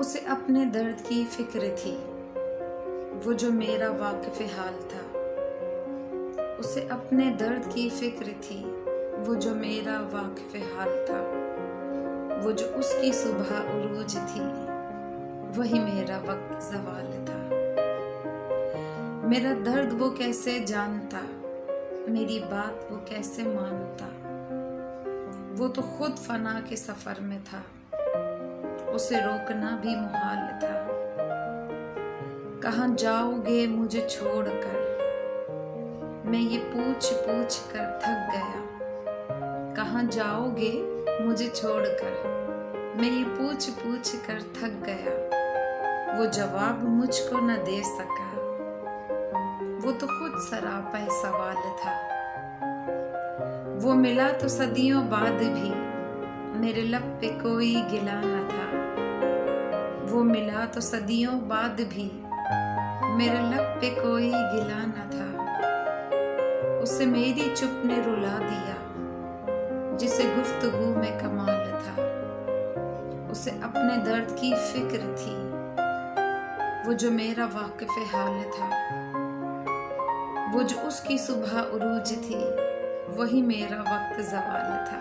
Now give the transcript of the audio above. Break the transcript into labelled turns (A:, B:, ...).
A: उसे अपने दर्द की फिक्र थी, वो जो मेरा वाकिफ़ हाल था। उसे अपने दर्द की फिक्र थी, वो जो मेरा वाकिफ़ हाल था। वो जो उसकी सुबह उरूज थी, वही मेरा वक्त ज़वाल था। मेरा दर्द वो कैसे जानता, मेरी बात वो कैसे मानता। वो तो खुद फना के सफ़र में था, उसे रोकना भी मुहाल था। कहाँ जाओगे मुझे छोड़कर, मैं ये पूछ पूछ कर थक गया। कहाँ जाओगे मुझे छोड़कर, मैं ये पूछ पूछ कर थक गया। वो जवाब मुझको न दे सका, वो तो खुद सरापा सवाल था। वो मिला तो सदियों बाद भी, मेरे लब पे कोई गिला न था। वो मिला तो सदियों बाद भी, मेरे लब पे कोई गिला न था। उसे मेरी चुप ने रुला दिया, जिसे गुफ्तगू में कमाल था। उसे अपने दर्द की फिक्र थी, वो जो मेरा वाकिफ़ हाल था। वो जो उसकी सुबह उरूज थी, वही मेरा वक्त ज़वाल था।